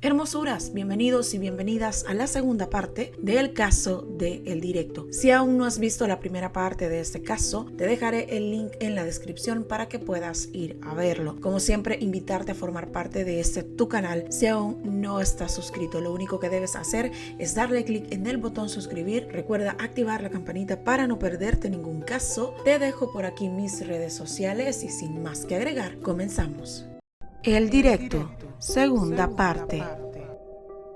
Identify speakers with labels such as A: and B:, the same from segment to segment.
A: Hermosuras, bienvenidos y bienvenidas a la segunda parte del caso de El Directo. Si aún no has visto la primera parte de este caso, te dejaré el link en la descripción para que puedas ir a verlo. Como siempre, invitarte a formar parte de tu canal. Si aún no estás suscrito, lo único que debes hacer es darle clic en el botón suscribir. Recuerda activar la campanita para no perderte ningún caso. Te dejo por aquí mis redes sociales y sin más que agregar, comenzamos. El Directo, segunda parte.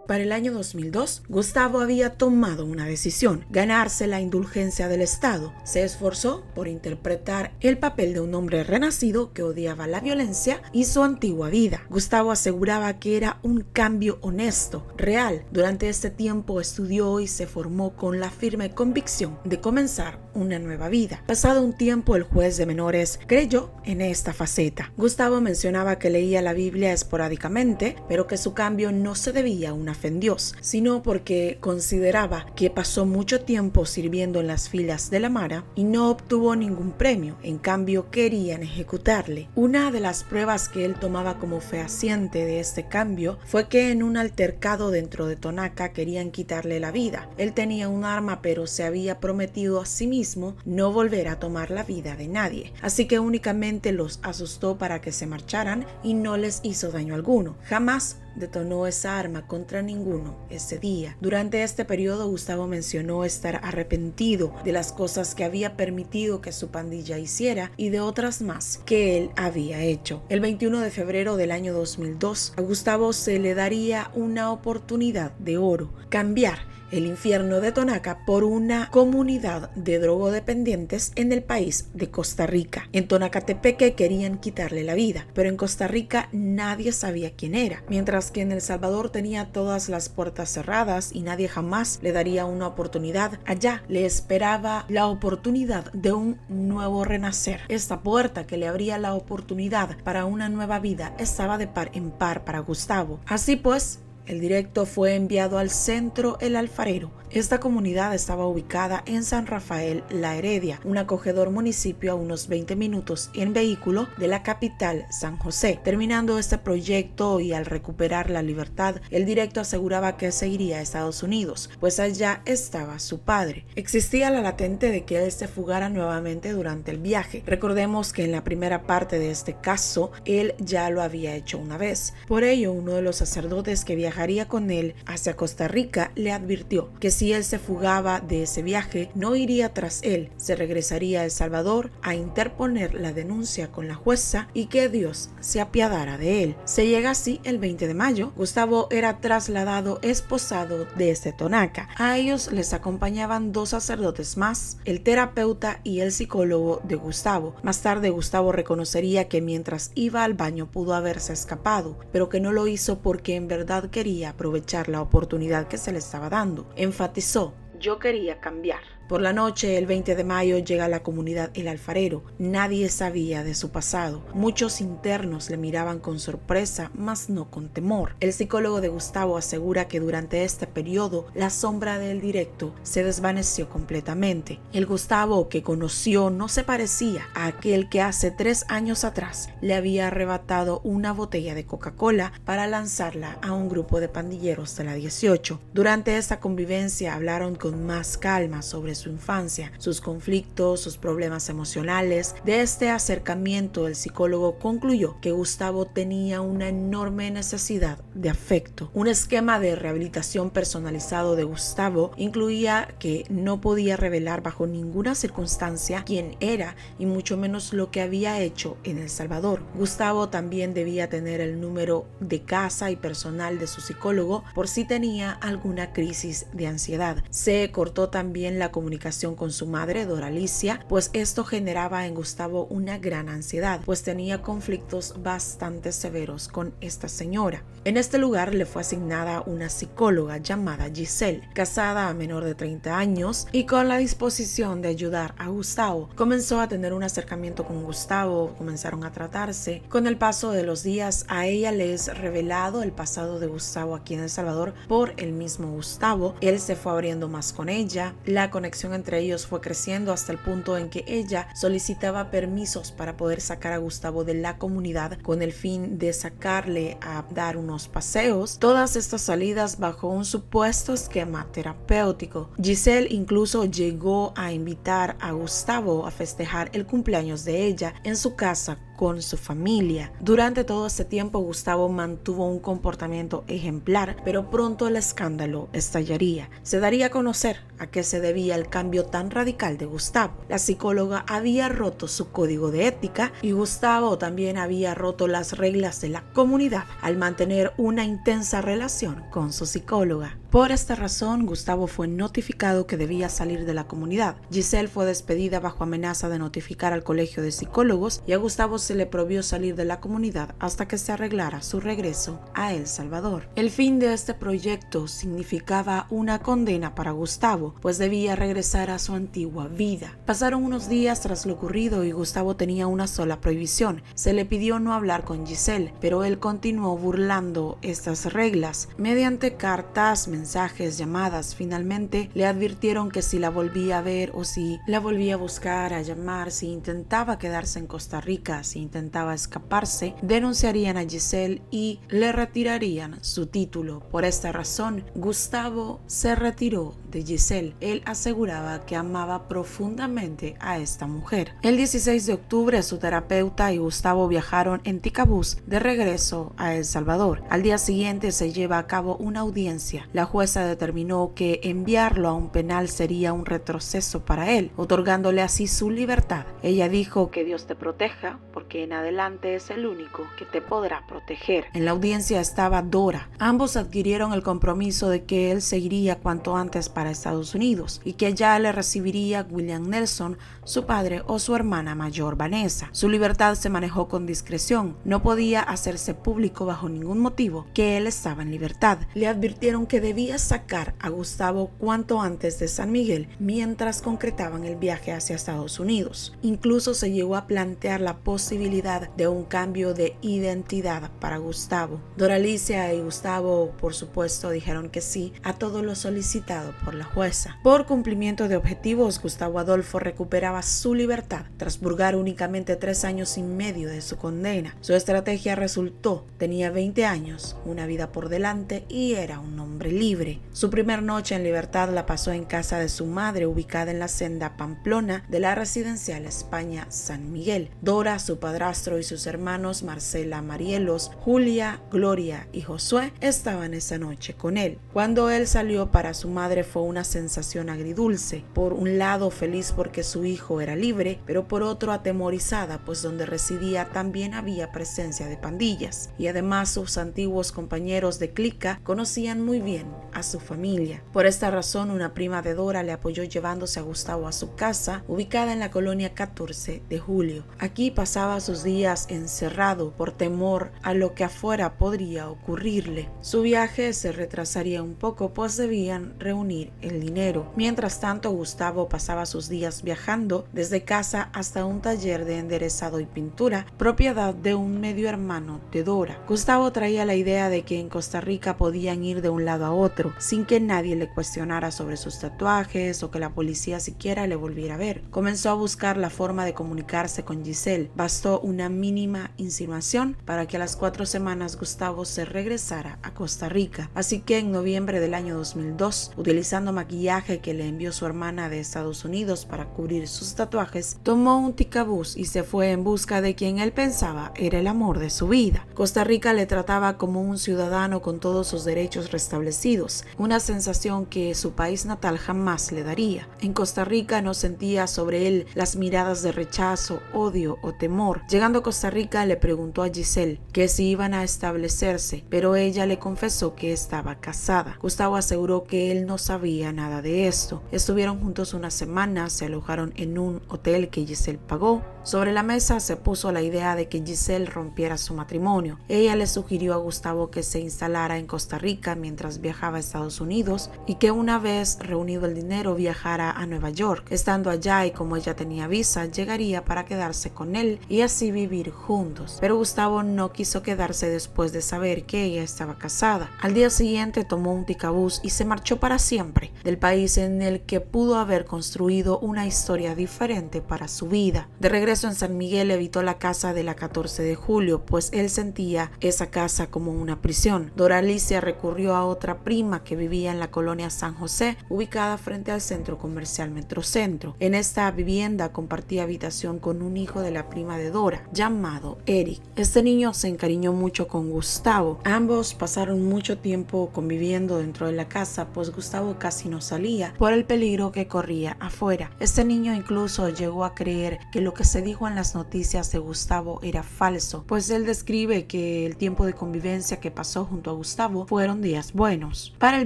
A: Para el año 2002, Gustavo había tomado una decisión: ganarse la indulgencia del Estado. Se esforzó por interpretar el papel de un hombre renacido que odiaba la violencia y su antigua vida. Gustavo aseguraba que era un cambio honesto, real. Durante este tiempo estudió y se formó con la firme convicción de comenzar una nueva vida. Pasado un tiempo, el juez de menores creyó en esta faceta. Gustavo mencionaba que leía la Biblia esporádicamente, pero que su cambio no se debía a una fe en Dios, sino porque consideraba que pasó mucho tiempo sirviendo en las filas de la Mara y no obtuvo ningún premio. En cambio, querían ejecutarle. Una de las pruebas que él tomaba como fehaciente de este cambio fue que en un altercado dentro de Tonaca querían quitarle la vida. Él tenía un arma, pero se había prometido a sí mismo no volver a tomar la vida de nadie, así que únicamente los asustó para que se marcharan y no les hizo daño alguno. Jamás detonó esa arma contra ninguno ese día. Durante este periodo, Gustavo mencionó estar arrepentido de las cosas que había permitido que su pandilla hiciera y de otras más que él había hecho. El 21 de febrero del año 2002, a Gustavo se le daría una oportunidad de oro: cambiar el infierno de Tonaca por una comunidad de drogodependientes en el país de Costa Rica. En Tonacatepeque querían quitarle la vida, pero en Costa Rica nadie sabía quién era, mientras que en El Salvador tenía todas las puertas cerradas y nadie jamás le daría una oportunidad. Allá le esperaba la oportunidad de un nuevo renacer. Esta puerta que le abría la oportunidad para una nueva vida estaba de par en par para Gustavo. Así pues, el Directo fue enviado al centro El Alfarero. Esta comunidad estaba ubicada en San Rafael La Heredia, un acogedor municipio a unos 20 minutos en vehículo de la capital, San José. Terminando este proyecto y al recuperar la libertad, el Directo aseguraba que se iría a Estados Unidos, pues allá estaba su padre. Existía la latente de que él se fugara nuevamente durante el viaje. Recordemos que en la primera parte de este caso, él ya lo había hecho una vez. Por ello, uno de los sacerdotes que viajaría con él hacia Costa Rica le advirtió que si él se fugaba de ese viaje, no iría tras él, se regresaría a El Salvador a interponer la denuncia con la jueza y que Dios se apiadara de él. Se llega así el 20 de mayo. Gustavo era trasladado esposado desde Tonaca. A ellos les acompañaban dos sacerdotes más, el terapeuta y el psicólogo de Gustavo. Más tarde, Gustavo reconocería que mientras iba al baño pudo haberse escapado, pero que no lo hizo porque en verdad quería aprovechar la oportunidad que se le estaba dando. Enfatizó: yo quería cambiar. Por la noche, el 20 de mayo, llega a la comunidad El Alfarero. Nadie sabía de su pasado. Muchos internos le miraban con sorpresa, mas no con temor. El psicólogo de Gustavo asegura que durante este periodo, la sombra del Directo se desvaneció completamente. El Gustavo que conoció no se parecía a aquel que hace 3 años atrás le había arrebatado una botella de Coca-Cola para lanzarla a un grupo de pandilleros de la 18. Durante esta convivencia hablaron con más calma sobre su infancia, sus conflictos, sus problemas emocionales. De este acercamiento, el psicólogo concluyó que Gustavo tenía una enorme necesidad de afecto. Un esquema de rehabilitación personalizado de Gustavo incluía que no podía revelar bajo ninguna circunstancia quién era y mucho menos lo que había hecho en El Salvador. Gustavo también debía tener el número de casa y personal de su psicólogo por si tenía alguna crisis de ansiedad. Se cortó también la comunicación con su madre, Doralicia, pues esto generaba en Gustavo una gran ansiedad, pues tenía conflictos bastante severos con esta señora. En este lugar le fue asignada una psicóloga llamada Giselle, casada a menor de 30 años y con la disposición de ayudar a Gustavo. Comenzó a tener un acercamiento con Gustavo, comenzaron a tratarse. Con el paso de los días, a ella le es revelado el pasado de Gustavo aquí en El Salvador por el mismo Gustavo. Él se fue abriendo más con ella, la conexión conexión entre ellos fue creciendo hasta el punto en que ella solicitaba permisos para poder sacar a Gustavo de la comunidad con el fin de sacarle a dar unos paseos. Todas estas salidas bajo un supuesto esquema terapéutico. Giselle incluso llegó a invitar a Gustavo a festejar el cumpleaños de ella en su casa con su familia. Durante todo este tiempo Gustavo mantuvo un comportamiento ejemplar, pero pronto el escándalo estallaría. Se daría a conocer a qué se debía el cambio tan radical de Gustavo. La psicóloga había roto su código de ética y Gustavo también había roto las reglas de la comunidad al mantener una intensa relación con su psicóloga. Por esta razón, Gustavo fue notificado que debía salir de la comunidad. Giselle fue despedida bajo amenaza de notificar al colegio de psicólogos y a Gustavo se le prohibió salir de la comunidad hasta que se arreglara su regreso a El Salvador. El fin de este proyecto significaba una condena para Gustavo, pues debía regresar a su antigua vida. Pasaron unos días tras lo ocurrido y Gustavo tenía una sola prohibición. Se le pidió no hablar con Giselle, pero él continuó burlando estas reglas. Mediante cartas, mensajes, llamadas, finalmente le advirtieron que si la volvía a ver o si la volvía a buscar, a llamar, si intentaba quedarse en Costa Rica, si intentaba escaparse, denunciarían a Giselle y le retirarían su título. Por esta razón, Gustavo se retiró de Giselle. Él aseguraba que amaba profundamente a esta mujer. El 16 de octubre, su terapeuta y Gustavo viajaron en Ticabús de regreso a El Salvador. Al día siguiente se lleva a cabo una audiencia. La jueza determinó que enviarlo a un penal sería un retroceso para él, otorgándole así su libertad. Ella dijo: que Dios te proteja, porque en adelante es el único que te podrá proteger. En la audiencia estaba Dora. Ambos adquirieron el compromiso de que él se iría cuanto antes para Estados Unidos y que ya le recibiría William Nelson, su padre, o su hermana mayor Vanessa. Su libertad se manejó con discreción. No podía hacerse público bajo ningún motivo que él estaba en libertad. Le advirtieron que debía sacar a Gustavo cuanto antes de San Miguel mientras concretaban el viaje hacia Estados Unidos. Incluso se llegó a plantear la posibilidad de un cambio de identidad para Gustavo. Doralicia y Gustavo, por supuesto, dijeron que sí a todo lo solicitado por la jueza. Por cumplimiento de objetivos, Gustavo Adolfo recuperaba su libertad tras purgar únicamente 3 años y medio de su condena. Su estrategia resultó: tenía 20 años, una vida por delante y era un hombre libre. Su primer noche en libertad la pasó en casa de su madre, ubicada en la senda Pamplona de la residencial España San Miguel. Dora, su padrastro y sus hermanos Marcela, Marielos, Julia, Gloria y Josué estaban esa noche con él. Cuando él salió, para su madre fue una sensación agridulce. Por un lado feliz porque su hijo era libre, pero por otro atemorizada, pues donde residía también había presencia de pandillas y además sus antiguos compañeros de clica conocían muy bien a su familia. Por esta razón, una prima de Dora le apoyó llevándose a Gustavo a su casa, ubicada en la colonia 14 de Julio. Aquí pasaba sus días encerrado por temor a lo que afuera podría ocurrirle. Su viaje se retrasaría un poco, pues debían reunir el dinero. Mientras tanto, Gustavo pasaba sus días viajando desde casa hasta un taller de enderezado y pintura, propiedad de un medio hermano de Dora. Gustavo traía la idea de que en Costa Rica podían ir de un lado a otro, sin que nadie le cuestionara sobre sus tatuajes o que la policía siquiera le volviera a ver. Comenzó a buscar la forma de comunicarse con Giselle. Bastó una mínima insinuación para que a las 4 semanas Gustavo se regresara a Costa Rica. Así que en noviembre del año 2002, utilizando maquillaje que le envió su hermana de Estados Unidos para cubrir sus tatuajes, tomó un ticabús y se fue en busca de quien él pensaba era el amor de su vida. Costa Rica le trataba como un ciudadano con todos sus derechos restablecidos, una sensación que su país natal jamás le daría. En Costa Rica no sentía sobre él las miradas de rechazo, odio o temor. Llegando a Costa Rica, le preguntó a Giselle que si iban a establecerse, pero ella le confesó que estaba casada. Gustavo aseguró que él no sabía nada de esto. Estuvieron juntos una semana, se alojaron en un hotel que Giselle pagó. Sobre la mesa se puso la idea de que Giselle rompiera su matrimonio. Ella le sugirió a Gustavo que se instalara en Costa Rica mientras viajaba a Estados Unidos y que una vez reunido el dinero viajara a Nueva York. Estando allá y como ella tenía visa, llegaría para quedarse con él y así vivir juntos. Pero Gustavo no quiso quedarse después de saber que ella estaba casada. Al día siguiente tomó un ticabús y se marchó para siempre, del país en el que pudo haber construido una historia diferente para su vida. De regreso en San Miguel evitó la casa de la 14 de julio, pues él sentía esa casa como una prisión. Doralicia recurrió a otra prima que vivía en la colonia San José, ubicada frente al centro comercial Metrocentro. En esta vivienda compartía habitación con un hijo de la prima de Dora, llamado Eric. Este niño se encariñó mucho con Gustavo. Ambos pasaron mucho tiempo conviviendo dentro de la casa, pues Gustavo casi no salía por el peligro que corría afuera. Este niño incluso llegó a creer que lo que se dijo en las noticias de Gustavo era falso, pues él describe que el tiempo de convivencia que pasó junto a Gustavo fueron días buenos. Para el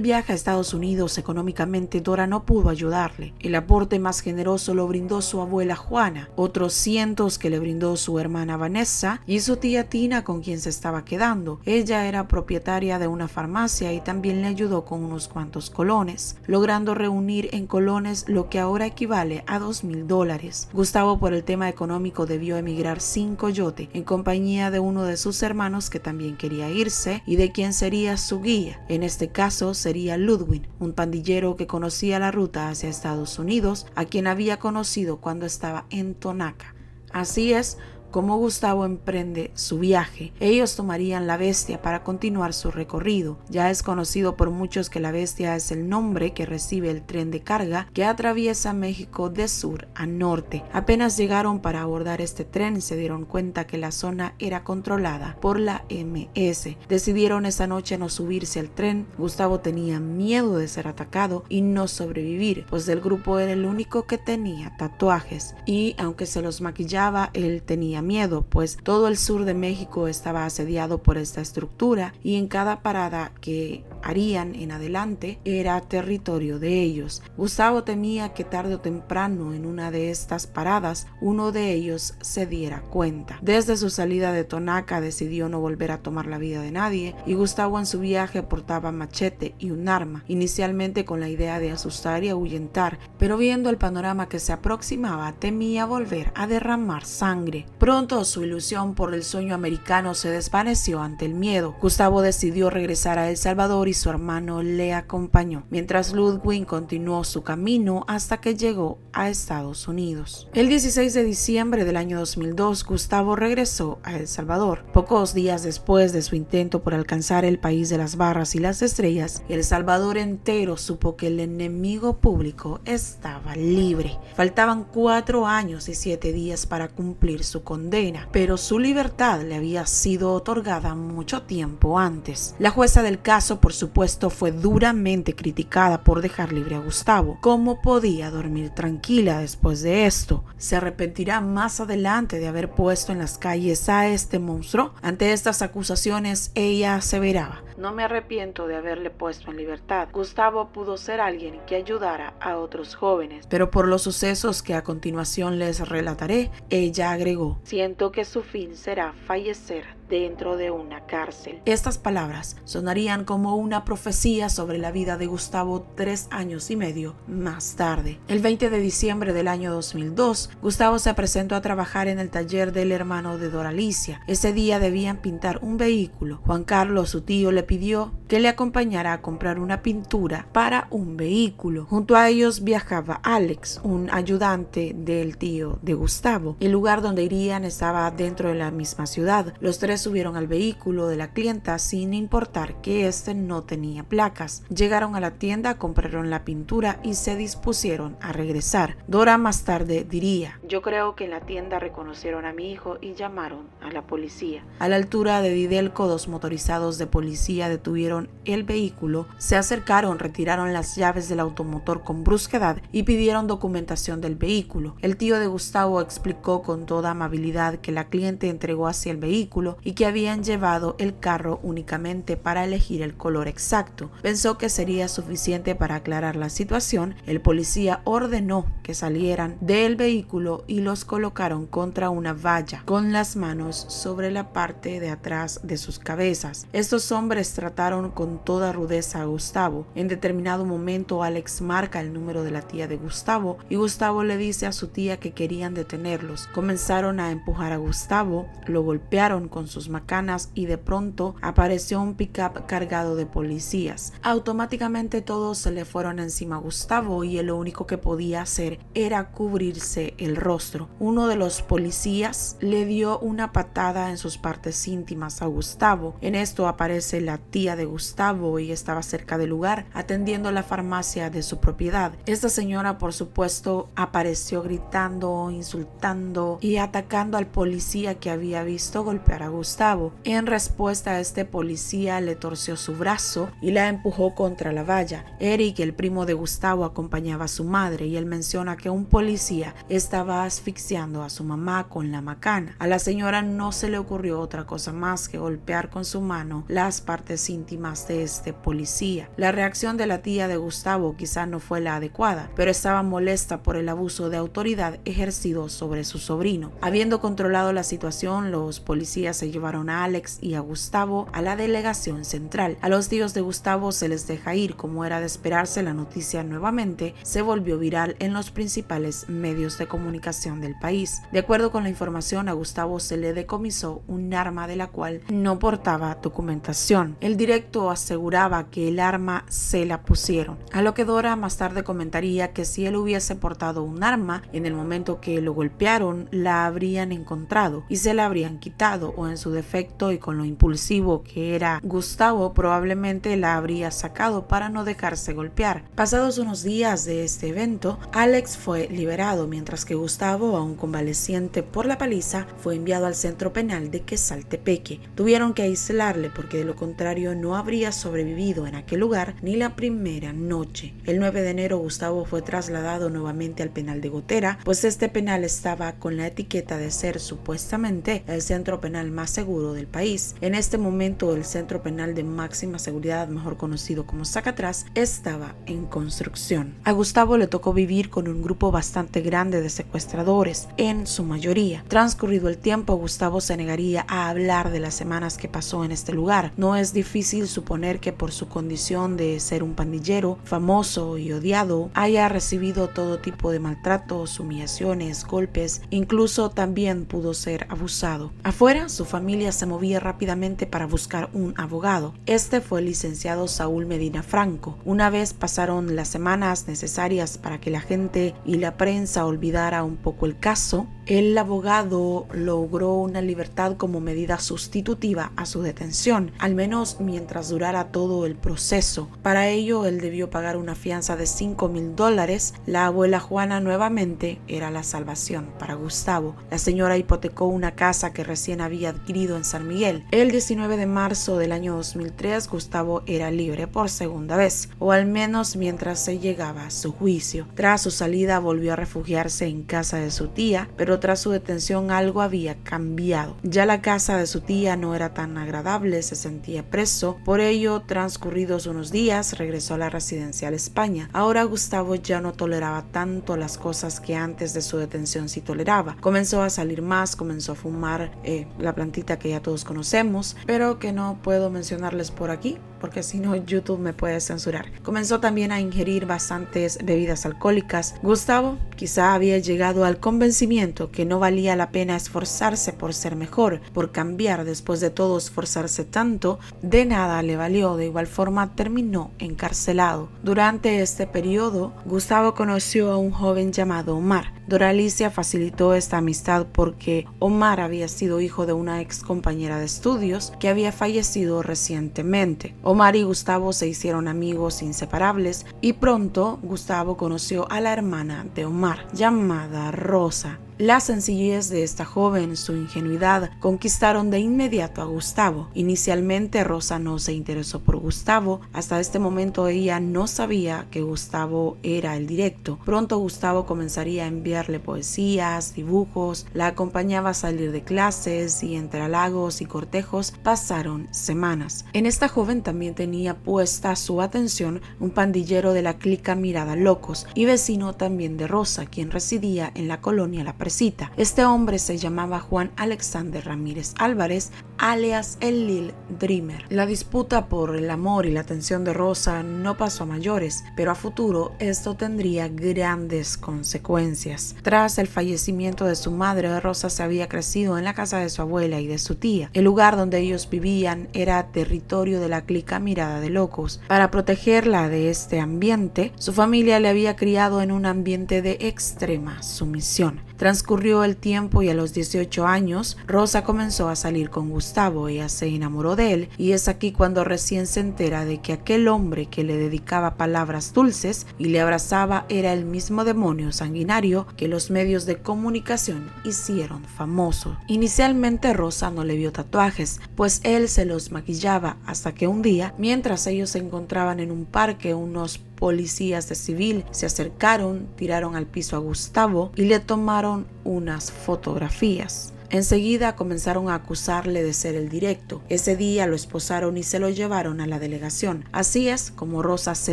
A: viaje a Estados Unidos, económicamente Dora no pudo ayudarle. El aporte más generoso lo brindó su abuela Juana, otros cientos que le brindó su hermana Vanessa y su tía Tina, con quien se estaba quedando. Ella era propietaria de una farmacia y también le ayudó con unos cuantos colones, logrando reunir en colones lo que ahora equivale a $2,000. Gustavo, por el tema económico, debió emigrar sin coyote en compañía de uno de sus hermanos que también quería irse y de quien sería su guía. En este caso sería Ludwig, un pandillero que conocía la ruta hacia Estados Unidos, a quien había conocido cuando estaba en Tonaca. Así es como Gustavo emprende su viaje. Ellos tomarían la Bestia para continuar su recorrido. Ya es conocido por muchos que la Bestia es el nombre que recibe el tren de carga que atraviesa México de sur a norte. Apenas llegaron para abordar este tren, se dieron cuenta que la zona era controlada por la MS. Decidieron esa noche no subirse al tren. Gustavo tenía miedo de ser atacado y no sobrevivir, pues del grupo era el único que tenía tatuajes, y aunque se los maquillaba, él tenía miedo, pues todo el sur de México estaba asediado por esta estructura y en cada parada que harían en adelante era territorio de ellos. Gustavo temía que tarde o temprano en una de estas paradas uno de ellos se diera cuenta. Desde su salida de Tonaca decidió no volver a tomar la vida de nadie, y Gustavo en su viaje portaba machete y un arma, inicialmente con la idea de asustar y ahuyentar, pero viendo el panorama que se aproximaba temía volver a derramar sangre. Pronto su ilusión por el sueño americano se desvaneció ante el miedo. Gustavo decidió regresar a El Salvador y su hermano le acompañó, mientras Ludwig continuó su camino hasta que llegó a Estados Unidos. El 16 de diciembre del año 2002, Gustavo regresó a El Salvador. Pocos días después de su intento por alcanzar el país de las barras y las estrellas, El Salvador entero supo que el enemigo público estaba libre. Faltaban 4 años y 7 días para cumplir su condena, pero su libertad le había sido otorgada mucho tiempo antes. La jueza del caso, por supuesto, fue duramente criticada por dejar libre a Gustavo. ¿Cómo podía dormir tranquila después de esto? ¿Se arrepentirá más adelante de haber puesto en las calles a este monstruo? Ante estas acusaciones, ella aseveraba: no me arrepiento de haberle puesto en libertad. Gustavo pudo ser alguien que ayudara a otros jóvenes, pero por los sucesos que a continuación les relataré, ella agregó: siento que su fin será fallecer dentro de una cárcel. Estas palabras sonarían como una profecía sobre la vida de Gustavo 3 años y medio más tarde. El 20 de diciembre del año 2002, Gustavo se presentó a trabajar en el taller del hermano de Doralicia. Ese día debían pintar un vehículo. Juan Carlos, su tío, le pidió que le acompañara a comprar una pintura para un vehículo. Junto a ellos viajaba Alex, un ayudante del tío de Gustavo. El lugar donde irían estaba dentro de la misma ciudad. Los tres subieron al vehículo de la clienta sin importar que este no tenía placas. Llegaron a la tienda, compraron la pintura y se dispusieron a regresar. Dora más tarde diría: yo creo que en la tienda reconocieron a mi hijo y llamaron a la policía. A la altura de Didelco, 2 motorizados de policía detuvieron el vehículo, se acercaron, retiraron las llaves del automotor con brusquedad y pidieron documentación del vehículo. El tío de Gustavo explicó con toda amabilidad que la cliente entregó hacia el vehículo y que habían llevado el carro únicamente para elegir el color exacto. Pensó que sería suficiente para aclarar la situación. El policía ordenó que salieran del vehículo y los colocaron contra una valla con las manos sobre la parte de atrás de sus cabezas. Estos hombres trataron con toda rudeza a Gustavo. En determinado momento, Alex marca el número de la tía de Gustavo y Gustavo le dice a su tía que querían detenerlos. Comenzaron a empujar a Gustavo, lo golpearon con sus sus macanas y de pronto apareció un pickup cargado de policías. Automáticamente todos se le fueron encima a Gustavo y él lo único que podía hacer era cubrirse el rostro. Uno de los policías le dio una patada en sus partes íntimas a Gustavo. En esto aparece la tía de Gustavo y estaba cerca del lugar atendiendo la farmacia de su propiedad. Esta señora, por supuesto, apareció gritando, insultando y atacando al policía que había visto golpear a Gustavo. En respuesta a este policía le torció su brazo y la empujó contra la valla. Eric, el primo de Gustavo, acompañaba a su madre y él menciona que un policía estaba asfixiando a su mamá con la macana. A la señora no se le ocurrió otra cosa más que golpear con su mano las partes íntimas de este policía. La reacción de la tía de Gustavo quizá no fue la adecuada, pero estaba molesta por el abuso de autoridad ejercido sobre su sobrino. Habiendo controlado la situación, los policías se llevaron a Alex y a Gustavo a la delegación central. A los tíos de Gustavo se les deja ir. Como era de esperarse, la noticia nuevamente se volvió viral en los principales medios de comunicación del país. De acuerdo con la información, a Gustavo se le decomisó un arma de la cual no portaba documentación. El directo aseguraba que el arma se la pusieron, a lo que Dora más tarde comentaría que si él hubiese portado un arma en el momento que lo golpearon, la habrían encontrado y se la habrían quitado, o en su defecto y con lo impulsivo que era Gustavo, probablemente la habría sacado para no dejarse golpear. Pasados unos días de este evento, Alex fue liberado, mientras que Gustavo, aún convaleciente por la paliza, fue enviado al centro penal de Quesaltepeque. Tuvieron que aislarle porque de lo contrario no habría sobrevivido en aquel lugar ni la primera noche. El 9 de enero Gustavo fue trasladado nuevamente al penal de Gotera, pues este penal estaba con la etiqueta de ser supuestamente el centro penal más seguro del país. En este momento el centro penal de máxima seguridad, mejor conocido como Zacatras, estaba en construcción. A Gustavo le tocó vivir con un grupo bastante grande de secuestradores, en su mayoría. Transcurrido el tiempo, Gustavo se negaría a hablar de las semanas que pasó en este lugar. No es difícil suponer que por su condición de ser un pandillero famoso y odiado, haya recibido todo tipo de maltratos, humillaciones, golpes, incluso también pudo ser abusado. Afuera, su familia se movía rápidamente para buscar un abogado. Este fue el licenciado Saúl Medina Franco. Una vez pasaron las semanas necesarias para que la gente y la prensa olvidara un poco el caso, el abogado logró una libertad como medida sustitutiva a su detención, al menos mientras durara todo el proceso. Para ello, él debió pagar una fianza de $5,000. La abuela Juana nuevamente era la salvación para Gustavo. La señora hipotecó una casa que recién había adquirido en San Miguel. El 19 de marzo del año 2003, Gustavo era libre por segunda vez, o al menos mientras se llegaba a su juicio. Tras su salida, volvió a refugiarse en casa de su tía, pero tras su detención algo había cambiado. Ya la casa de su tía no era tan agradable, se sentía preso. Por ello, transcurridos unos días, regresó a la residencial España. Ahora Gustavo ya no toleraba tanto las cosas que antes de su detención sí toleraba. Comenzó a salir más, comenzó a fumar la plantita que ya todos conocemos, pero que no puedo mencionarles por aquí porque si no YouTube me puede censurar. Comenzó también a ingerir bastantes bebidas alcohólicas. Gustavo quizá había llegado al convencimiento que no valía la pena esforzarse por ser mejor, por cambiar. Después de todo, esforzarse tanto de nada le valió. De igual forma terminó encarcelado. Durante este periodo, Gustavo conoció a un joven llamado Omar. Doralicia facilitó esta amistad porque Omar había sido hijo de una ex compañera de estudios que había fallecido recientemente. Omar y Gustavo se hicieron amigos inseparables y pronto Gustavo conoció a la hermana de Omar, llamada Rosa. La sencillez de esta joven, su ingenuidad, conquistaron de inmediato a Gustavo. Inicialmente Rosa no se interesó por Gustavo. Hasta este momento ella no sabía que Gustavo era el directo. Pronto Gustavo comenzaría a enviarle poesías, dibujos, la acompañaba a salir de clases y entre halagos y cortejos pasaron semanas. En esta joven también tenía puesta su atención un pandillero de la clica Mirada Locos y vecino también de Rosa, quien residía en la colonia La Presa. nombrecita. Este hombre se llamaba Juan Alexander Ramírez Álvarez, alias el Lil Dreamer. La disputa por el amor y la atención de Rosa no pasó a mayores, pero a futuro esto tendría grandes consecuencias. Tras el fallecimiento de su madre, Rosa se había crecido en la casa de su abuela y de su tía. El lugar donde ellos vivían era territorio de la clica Mirada de Locos. Para protegerla de este ambiente, su familia le había criado en un ambiente de extrema sumisión. Transcurrió el tiempo y a los 18 años, Rosa comenzó a salir con Gustavo. Ella se enamoró de él y es aquí cuando recién se entera de que aquel hombre que le dedicaba palabras dulces y le abrazaba era el mismo demonio sanguinario que los medios de comunicación hicieron famoso. Inicialmente Rosa no le vio tatuajes, pues él se los maquillaba, hasta que un día, mientras ellos se encontraban en un parque, unos policías de civil se acercaron, tiraron al piso a Gustavo y le tomaron unas fotografías. Enseguida comenzaron a acusarle de ser el directo. Ese día lo esposaron y se lo llevaron a la delegación. Así es como Rosa se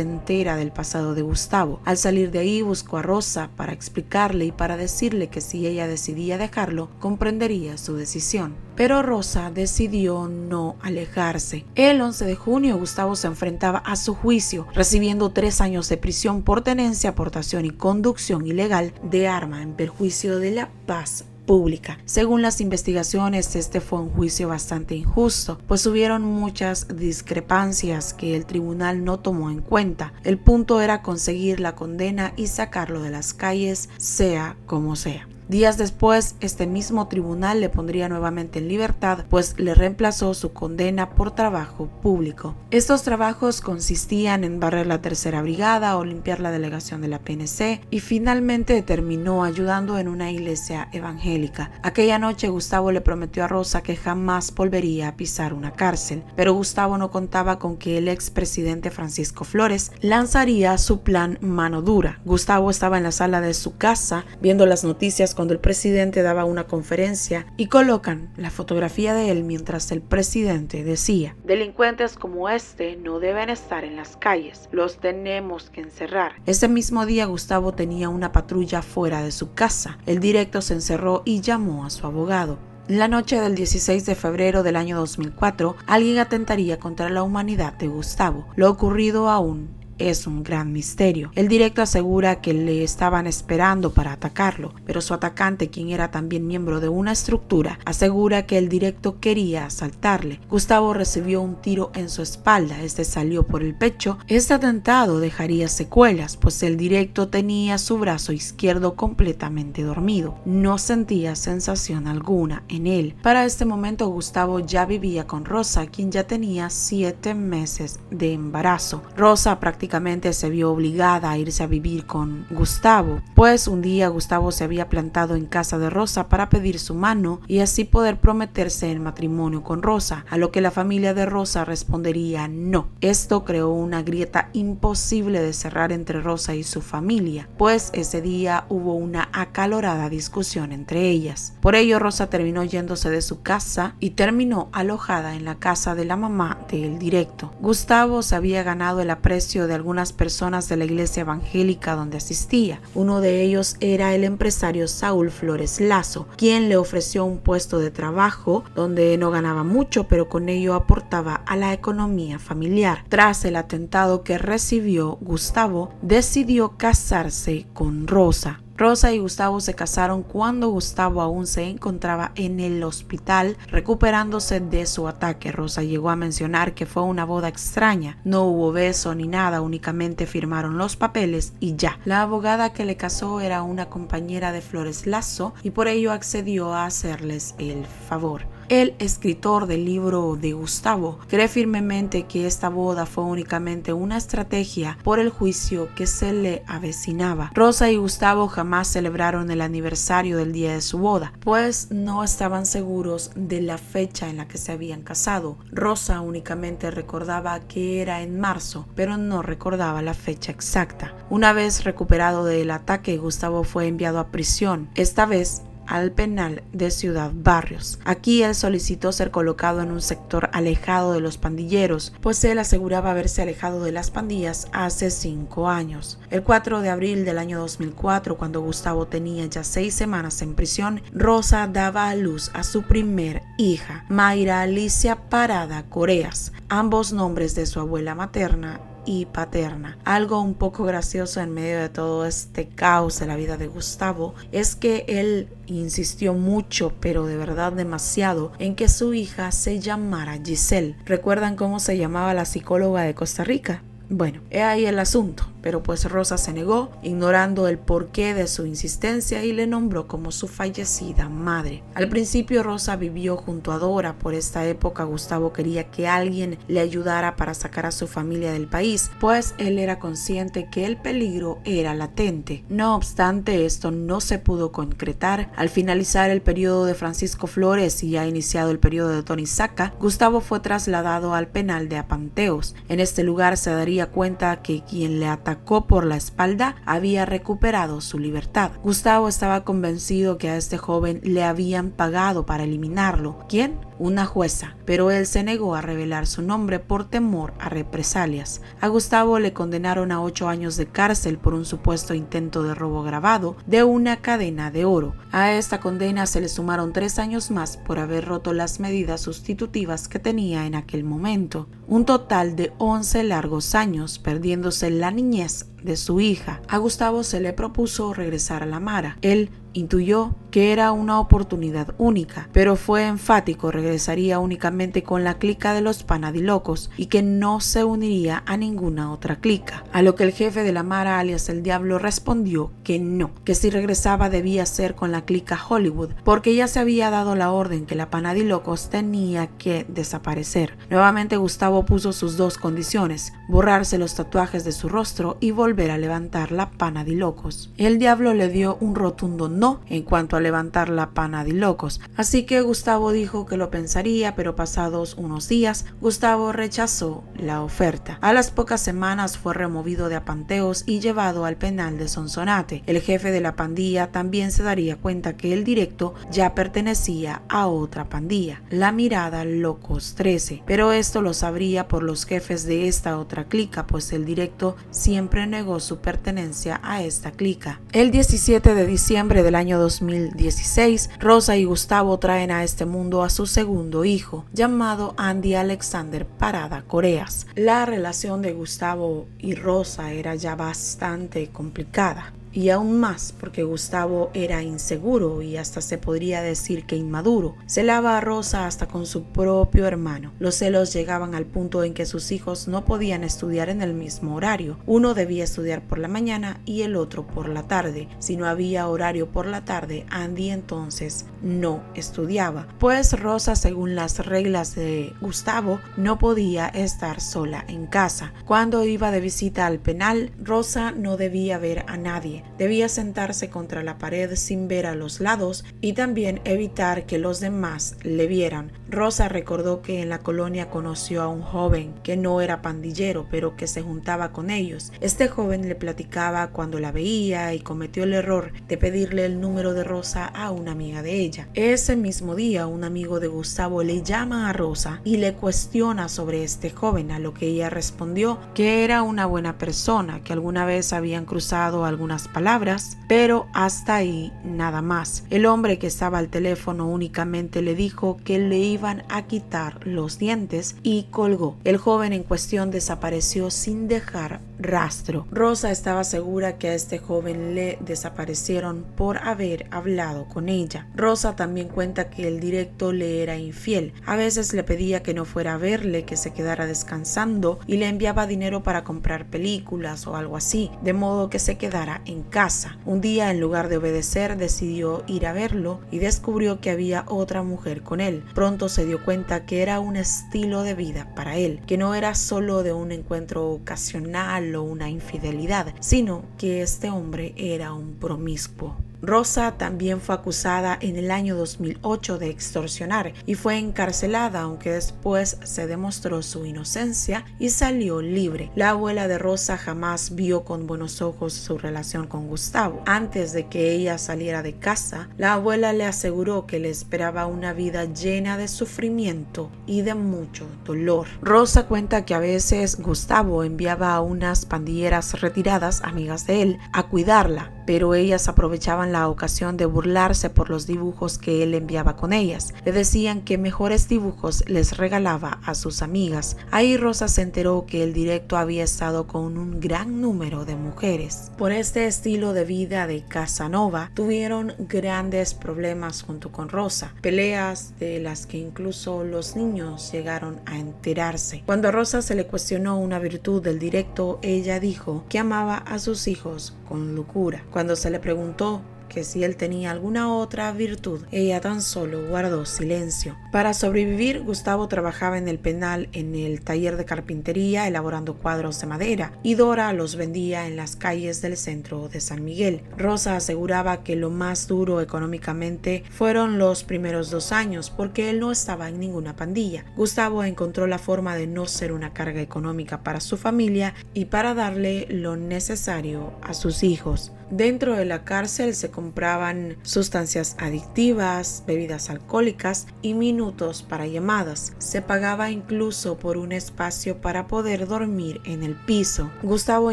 A: entera del pasado de Gustavo. Al salir de ahí buscó a Rosa para explicarle y para decirle que si ella decidía dejarlo, comprendería su decisión. Pero Rosa decidió no alejarse. El 11 de junio Gustavo se enfrentaba a su juicio, recibiendo 3 años de prisión por tenencia, aportación y conducción ilegal de arma en perjuicio de la paz pública. Según las investigaciones, este fue un juicio bastante injusto, pues hubieron muchas discrepancias que el tribunal no tomó en cuenta. El punto era conseguir la condena y sacarlo de las calles, sea como sea. Días después, este mismo tribunal le pondría nuevamente en libertad, pues le reemplazó su condena por trabajo público. Estos trabajos consistían en barrer la tercera brigada o limpiar la delegación de la PNC, y finalmente terminó ayudando en una iglesia evangélica. Aquella noche Gustavo le prometió a Rosa que jamás volvería a pisar una cárcel, pero Gustavo no contaba con que el expresidente Francisco Flores lanzaría su plan Mano Dura. Gustavo estaba en la sala de su casa viendo las noticias cuando el presidente daba una conferencia y colocan la fotografía de él mientras el presidente decía: delincuentes como este no deben estar en las calles, los tenemos que encerrar. Ese mismo día Gustavo tenía una patrulla fuera de su casa. El directo se encerró y llamó a su abogado. La noche del 16 de febrero del año 2004, alguien atentaría contra la humanidad de Gustavo. Lo ocurrido aún es un gran misterio. El directo asegura que le estaban esperando para atacarlo, pero su atacante, quien era también miembro de una estructura, asegura que el directo quería asaltarle. Gustavo recibió un tiro en su espalda, este salió por el pecho. Este atentado dejaría secuelas, pues el directo tenía su brazo izquierdo completamente dormido. No sentía sensación alguna en él. Para este momento Gustavo ya vivía con Rosa, quien ya tenía 7 meses de embarazo. Rosa prácticamente se vio obligada a irse a vivir con Gustavo, pues un día Gustavo se había plantado en casa de Rosa para pedir su mano y así poder prometerse en matrimonio con Rosa, a lo que la familia de Rosa respondería no. Esto creó una grieta imposible de cerrar entre Rosa y su familia, pues ese día hubo una acalorada discusión entre ellas. Por ello Rosa terminó yéndose de su casa y terminó alojada en la casa de la mamá del directo. Gustavo se había ganado el aprecio de algunas personas de la iglesia evangélica donde asistía. Uno de ellos era el empresario Saúl Flores Lazo, quien le ofreció un puesto de trabajo donde no ganaba mucho, pero con ello aportaba a la economía familiar. Tras el atentado que recibió, Gustavo decidió casarse con Rosa. Rosa y Gustavo se casaron cuando Gustavo aún se encontraba en el hospital recuperándose de su ataque. Rosa llegó a mencionar que fue una boda extraña, no hubo beso ni nada, únicamente firmaron los papeles y ya. La abogada que le casó era una compañera de Flores Lazo y por ello accedió a hacerles el favor. El escritor del libro de Gustavo cree firmemente que esta boda fue únicamente una estrategia por el juicio que se le avecinaba. Rosa y Gustavo jamás celebraron el aniversario del día de su boda, pues no estaban seguros de la fecha en la que se habían casado. Rosa únicamente recordaba que era en marzo, pero no recordaba la fecha exacta. Una vez recuperado del ataque, Gustavo fue enviado a prisión, esta vez al penal de Ciudad Barrios. Aquí él solicitó ser colocado en un sector alejado de los pandilleros, pues él aseguraba haberse alejado de las pandillas hace 5 años. El 4 de abril del año 2004, cuando Gustavo tenía ya 6 semanas en prisión, Rosa daba a luz a su primer hija, Mayra Alicia Parada Coreas, ambos nombres de su abuela materna y paterna. Algo un poco gracioso en medio de todo este caos de la vida de Gustavo es que él insistió mucho, pero de verdad demasiado, en que su hija se llamara Giselle. ¿Recuerdan cómo se llamaba la psicóloga de Costa Rica? Bueno, he ahí el asunto, pero pues Rosa se negó, ignorando el porqué de su insistencia, y le nombró como su fallecida madre. Al principio Rosa vivió junto a Dora. Por esta época Gustavo quería que alguien le ayudara para sacar a su familia del país, pues él era consciente que el peligro era latente. No obstante, esto no se pudo concretar. Al finalizar el periodo de Francisco Flores y ya iniciado el periodo de Tony Saca, Gustavo fue trasladado al penal de Apanteos. En este lugar se daría cuenta que quien le atacó por la espalda había recuperado su libertad. Gustavo estaba convencido que a este joven le habían pagado para eliminarlo. ¿Quién? Una jueza, pero él se negó a revelar su nombre por temor a represalias. A Gustavo le condenaron a 8 años de cárcel por un supuesto intento de robo agravado de una cadena de oro. A esta condena se le sumaron 3 años más por haber roto las medidas sustitutivas que tenía en aquel momento. Un total de 11 largos años, perdiéndose la niñez de su hija. A Gustavo se le propuso regresar a la Mara. Él intuyó que era una oportunidad única, pero fue enfático: regresaría únicamente con la clica de los Panadilocos y que no se uniría a ninguna otra clica. A lo que el jefe de la Mara, alias el Diablo, respondió que no, que si regresaba debía ser con la clica Hollywood, porque ya se había dado la orden que la Panadilocos tenía que desaparecer. Nuevamente Gustavo puso sus 2 condiciones: borrarse los tatuajes de su rostro y volver a levantar la Panadilocos. El Diablo le dio un rotundo no en cuanto a levantar la Panadilocos, así que Gustavo dijo que lo pensaría, pero pasados unos días Gustavo rechazó la oferta. A las pocas semanas fue removido de Apanteos y llevado al penal de Sonsonate. El jefe de la pandilla también se daría cuenta que el directo ya pertenecía a otra pandilla, la Mirada Locos 13, pero esto lo sabría por los jefes de esta otra clica, pues el directo siempre negó su pertenencia a esta clica. El 17 de diciembre del año 2016, Rosa y Gustavo traen a este mundo a su segundo hijo, llamado Andy Alexander Parada Coreas. La relación de Gustavo y Rosa era ya bastante complicada. Y aún más porque Gustavo era inseguro y hasta se podría decir que inmaduro. Celaba a Rosa hasta con su propio hermano. Los celos llegaban al punto en que sus hijos no podían estudiar en el mismo horario. Uno debía estudiar por la mañana y el otro por la tarde. Si no había horario por la tarde, Andy entonces no estudiaba, pues Rosa, según las reglas de Gustavo, no podía estar sola en casa. Cuando iba de visita al penal, Rosa no debía ver a nadie. Debía sentarse contra la pared sin ver a los lados y también evitar que los demás le vieran. Rosa recordó que en la colonia conoció a un joven que no era pandillero, pero que se juntaba con ellos. Este joven le platicaba cuando la veía y cometió el error de pedirle el número de Rosa a una amiga de ella. Ese mismo día, un amigo de Gustavo le llama a Rosa y le cuestiona sobre este joven, a lo que ella respondió que era una buena persona, que alguna vez habían cruzado algunas palabras, pero hasta ahí nada más. El hombre que estaba al teléfono únicamente le dijo que le iban a quitar los dientes y colgó. El joven en cuestión desapareció sin dejar rastro. Rosa estaba segura que a este joven le desaparecieron por haber hablado con ella. Rosa también cuenta que el directo le era infiel. A veces le pedía que no fuera a verle, que se quedara descansando, y le enviaba dinero para comprar películas o algo así, de modo que se quedara en casa. Un día, en lugar de obedecer, decidió ir a verlo y descubrió que había otra mujer con él. Pronto se dio cuenta que era un estilo de vida para él, que no era solo de un encuentro ocasional o una infidelidad, sino que este hombre era un promiscuo. Rosa también fue acusada en el año 2008 de extorsionar y fue encarcelada, aunque después se demostró su inocencia y salió libre. La abuela de Rosa jamás vio con buenos ojos su relación con Gustavo. Antes de que ella saliera de casa, la abuela le aseguró que le esperaba una vida llena de sufrimiento y de mucho dolor. Rosa cuenta que a veces Gustavo enviaba a unas pandilleras retiradas, amigas de él, a cuidarla, pero ellas aprovechaban la ocasión de burlarse por los dibujos que él enviaba con ellas. Le decían que mejores dibujos les regalaba a sus amigas. Ahí Rosa se enteró que el directo había estado con un gran número de mujeres. Por este estilo de vida de Casanova, tuvieron grandes problemas junto con Rosa, peleas de las que incluso los niños llegaron a enterarse. Cuando a Rosa se le cuestionó una virtud del directo, ella dijo que amaba a sus hijos con locura. Cuando se le preguntó que si él tenía alguna otra virtud, ella tan solo guardó silencio. Para sobrevivir, Gustavo trabajaba en el penal en el taller de carpintería elaborando cuadros de madera y Dora los vendía en las calles del centro de San Miguel. Rosa aseguraba que lo más duro económicamente fueron los primeros 2 años porque él no estaba en ninguna pandilla. Gustavo encontró la forma de no ser una carga económica para su familia y para darle lo necesario a sus hijos. Dentro de la cárcel se compraban sustancias adictivas, bebidas alcohólicas y minutos para llamadas. Se pagaba incluso por un espacio para poder dormir en el piso. Gustavo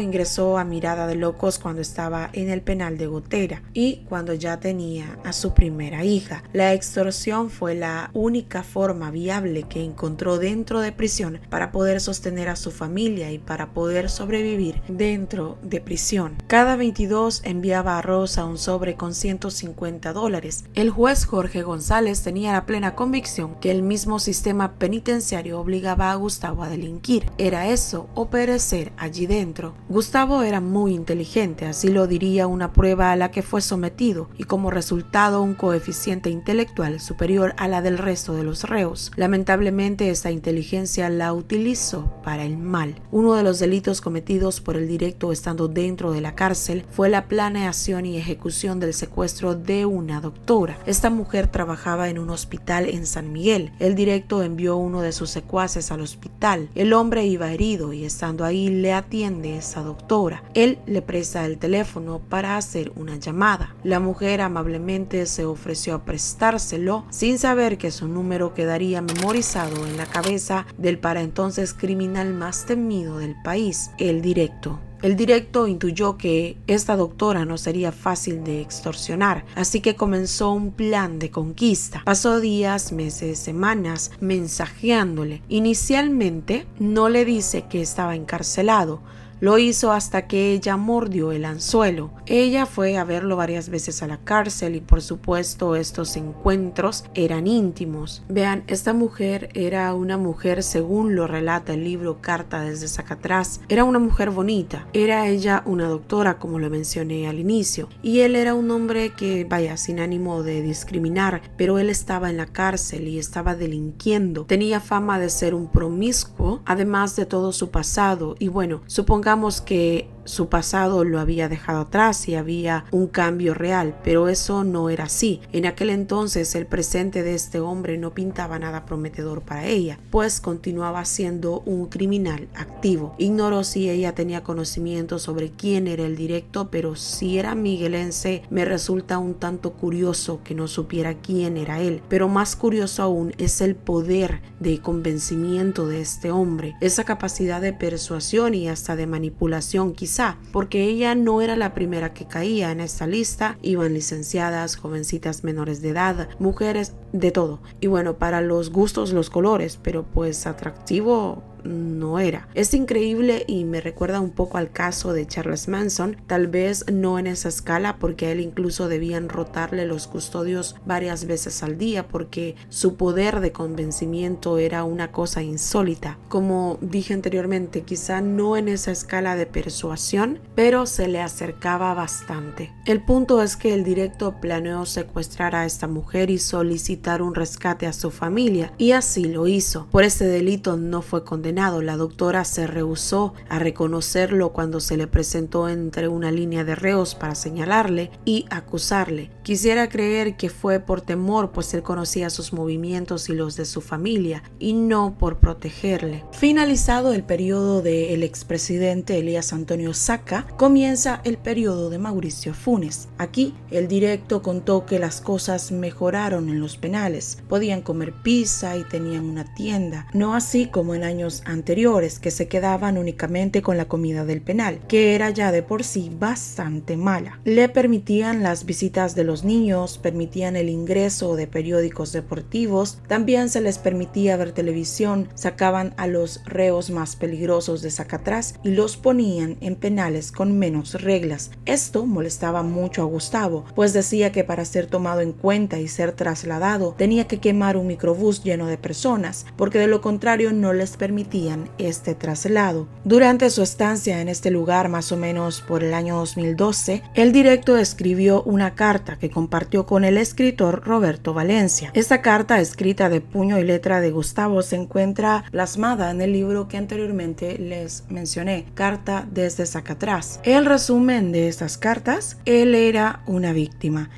A: ingresó a Mirada de Locos cuando estaba en el penal de Gotera y cuando ya tenía a su primera hija. La extorsión fue la única forma viable que encontró dentro de prisión para poder sostener a su familia y para poder sobrevivir dentro de prisión. Cada 22 enviaba a Rosa un sobre con $150. El juez Jorge González tenía la plena convicción que el mismo sistema penitenciario obligaba a Gustavo a delinquir. Era eso o perecer allí dentro. Gustavo era muy inteligente, así lo diría una prueba a la que fue sometido, y como resultado un coeficiente intelectual superior a la del resto de los reos. Lamentablemente esta inteligencia la utilizó para el mal. Uno de los delitos cometidos por el directo estando dentro de la cárcel fue la planeación y ejecución del secuestro de una doctora. Esta mujer trabajaba en un hospital en San Miguel. El directo envió uno de sus secuaces al hospital. El hombre iba herido y estando ahí le atiende esa doctora. Él le presta el teléfono para hacer una llamada. La mujer amablemente se ofreció a prestárselo sin saber que su número quedaría memorizado en la cabeza del para entonces criminal más temido del país, el directo. El directo intuyó que esta doctora no sería fácil de extorsionar, así que comenzó un plan de conquista. Pasó días, meses, semanas mensajeándole. Inicialmente no le dice que estaba encarcelado. Lo hizo hasta que ella mordió el anzuelo. Ella fue a verlo varias veces a la cárcel y por supuesto estos encuentros eran íntimos. Vean, esta mujer era una mujer, según lo relata el libro Carta desde Zacatrás, era una mujer bonita. Era ella una doctora, como lo mencioné al inicio, y él era un hombre que, vaya, sin ánimo de discriminar, pero él estaba en la cárcel y estaba delinquiendo. Tenía fama de ser un promiscuo, además de todo su pasado, y bueno, supongamos que su pasado lo había dejado atrás y había un cambio real, pero eso no era así. En aquel entonces el presente de este hombre no pintaba nada prometedor para ella, pues continuaba siendo un criminal activo. Ignoró si ella tenía conocimiento sobre quién era el directo, pero si era miguelense me resulta un tanto curioso que no supiera quién era él. Pero más curioso aún es el poder de convencimiento de este hombre, esa capacidad de persuasión y hasta de manipulación, quizá porque ella no era la primera que caía en esta lista. Iban licenciadas, jovencitas menores de edad, mujeres, de todo. Y bueno, para los gustos los colores, pero pues atractivo no era. Es increíble y me recuerda un poco al caso de Charles Manson, tal vez no en esa escala porque a él incluso debían rotarle los custodios varias veces al día porque su poder de convencimiento era una cosa insólita. Como dije anteriormente, quizá no en esa escala de persuasión, pero se le acercaba bastante. El punto es que el directo planeó secuestrar a esta mujer y solicitó solicitar un rescate a su familia y así lo hizo. Por este delito no fue condenado. La doctora se rehusó a reconocerlo cuando se le presentó entre una línea de reos para señalarle y acusarle. Quisiera creer que fue por temor, pues él conocía sus movimientos y los de su familia, y no por protegerle. Finalizado el periodo del expresidente Elías Antonio Saca, comienza el periodo de Mauricio Funes. Aquí, el directo contó que las cosas mejoraron en los penales. Podían comer pizza y tenían una tienda, no así como en años anteriores, que se quedaban únicamente con la comida del penal, que era ya de por sí bastante mala. Le permitían las visitas de los niños, permitían el ingreso de periódicos deportivos, también se les permitía ver televisión, sacaban a los reos más peligrosos de Sacatrás y los ponían en penales con menos reglas. Esto molestaba mucho a Gustavo, pues decía que para ser tomado en cuenta y ser trasladado tenía que quemar un microbús lleno de personas, porque de lo contrario no les permitían este traslado. Durante su estancia en este lugar, más o menos por el año 2012, el directo escribió una carta que compartió con el escritor Roberto Valencia. Esta carta, escrita de puño y letra de Gustavo, se encuentra plasmada en el libro que anteriormente les mencioné, Carta desde Sacatrás. El resumen de estas cartas: él era una víctima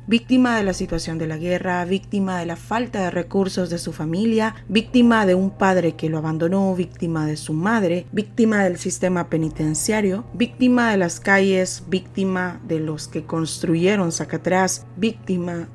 A: de la situación de la guerra, víctima de la falta de recursos de su familia, víctima de un padre que lo abandonó, víctima de su madre, víctima del sistema penitenciario, víctima de las calles, víctima de los que construyeron Sacatrás, víctima.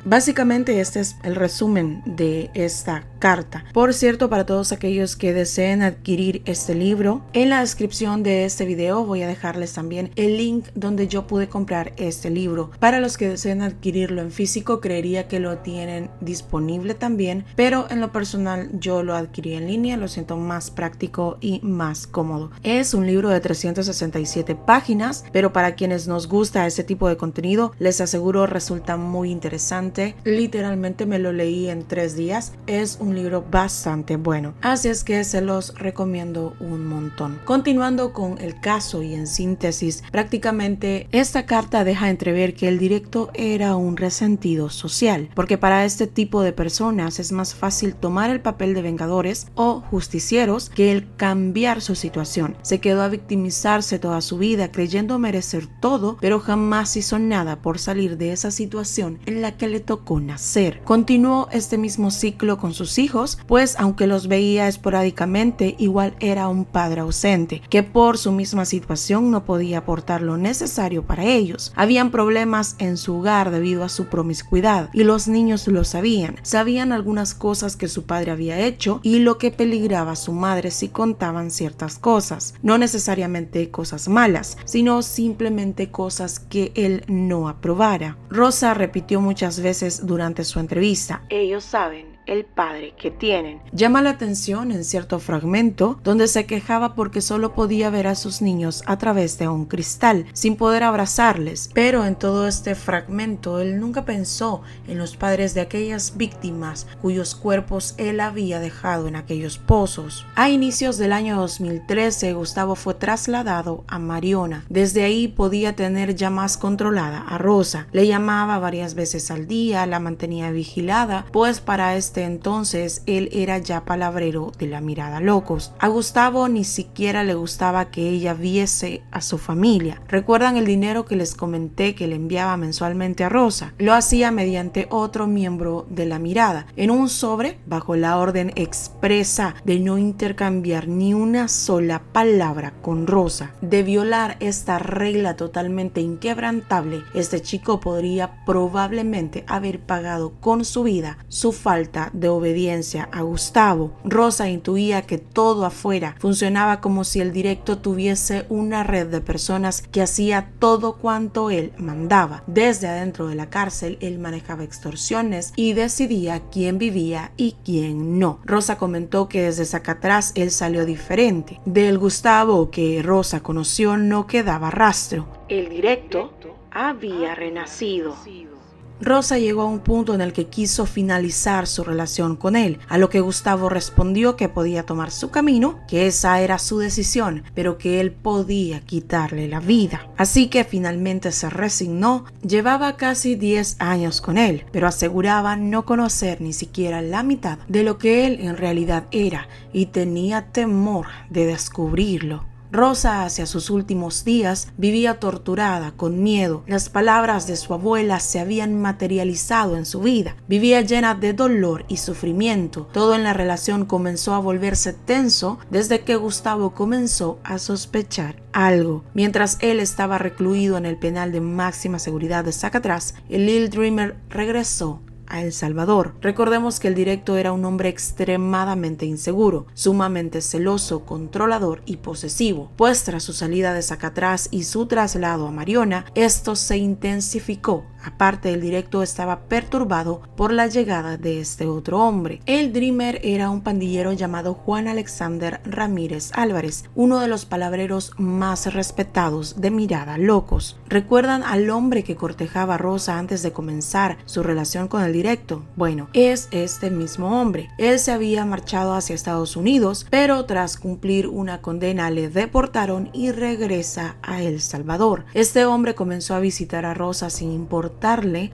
A: Básicamente este es el resumen de esta carta. Por cierto, para todos aquellos que deseen adquirir este libro, en la descripción de este video voy a dejarles también el link donde yo pude comprar este libro. Para los que deseen adquirirlo en físico, creería que lo tienen disponible también, pero en lo personal yo lo adquirí en línea, lo siento más práctico y más cómodo. Es un libro de 367 páginas, pero para quienes nos gusta ese tipo de contenido, les aseguro resulta muy interesante. Literalmente me lo leí en 3 días. Es un libro bastante bueno, así es que se los recomiendo un montón. Continuando con el caso y en síntesis, prácticamente esta carta deja entrever que el directo era un resentido social, porque para este tipo de personas es más fácil tomar el papel de vengadores o justicieros que el cambiar su situación. Se quedó a victimizarse toda su vida creyendo merecer todo, pero jamás hizo nada por salir de esa situación en la que le tocó nacer. Continuó este mismo ciclo con sus hijos, pues aunque los veía esporádicamente, igual era un padre ausente, que por su misma situación no podía aportar lo necesario para ellos. Habían problemas en su hogar debido a su promiscuidad, y los niños lo sabían algunas cosas que su padre había hecho y lo que peligraba a su madre si contaban ciertas cosas, no necesariamente cosas malas, sino simplemente cosas que él no aprobara. Rosa repitió muchas veces durante su entrevista: ellos saben el padre que tienen. Llama la atención en cierto fragmento donde se quejaba porque solo podía ver a sus niños a través de un cristal, sin poder abrazarles, pero en todo este fragmento él nunca pensó en los padres de aquellas víctimas cuyos cuerpos él había dejado en aquellos pozos. A inicios del año 2013, Gustavo fue trasladado a Mariona. Desde ahí podía tener ya más controlada a Rosa. Le llamaba varias veces al día, la mantenía vigilada, pues para este entonces él era ya palabrero de la mirada locos. A Gustavo ni siquiera le gustaba que ella viese a su familia. ¿Recuerdan el dinero que les comenté que le enviaba mensualmente a Rosa? Lo hacía mediante otro miembro de la mirada, en un sobre bajo la orden expresa de no intercambiar ni una sola palabra con Rosa. De violar esta regla totalmente inquebrantable, este chico podría probablemente haber pagado con su vida su falta de obediencia a Gustavo. Rosa intuía que todo afuera funcionaba como si el directo tuviese una red de personas que hacía todo cuanto él mandaba. Desde adentro de la cárcel él manejaba extorsiones y decidía quién vivía y quién no. Rosa comentó que desde Sacatrás él salió diferente. Del Gustavo que Rosa conoció no quedaba rastro. El directo había renacido. Rosa llegó a un punto en el que quiso finalizar su relación con él, a lo que Gustavo respondió que podía tomar su camino, que esa era su decisión, pero que él podía quitarle la vida. Así que finalmente se resignó. Llevaba casi 10 años con él, pero aseguraba no conocer ni siquiera la mitad de lo que él en realidad era y tenía temor de descubrirlo. Rosa hacia sus últimos días vivía torturada, con miedo. Las palabras de su abuela se habían materializado en su vida. Vivía llena de dolor y sufrimiento. Todo en la relación comenzó a volverse tenso desde que Gustavo comenzó a sospechar algo. Mientras él estaba recluido en el penal de máxima seguridad de Zacatraz, el Lil Dreamer regresó a El Salvador. Recordemos que el directo era un hombre extremadamente inseguro, sumamente celoso, controlador y posesivo, pues tras su salida de Zacatraz y su traslado a Mariona, esto se intensificó. Aparte, el directo estaba perturbado por la llegada de este otro hombre. El Dreamer era un pandillero llamado Juan Alexander Ramírez Álvarez, uno de los palabreros más respetados de Mirada Locos. ¿Recuerdan al hombre que cortejaba a Rosa antes de comenzar su relación con el directo? Bueno, es este mismo hombre. Él se había marchado hacia Estados Unidos, pero tras cumplir una condena le deportaron y regresa a El Salvador. Este hombre comenzó a visitar a Rosa sin importarle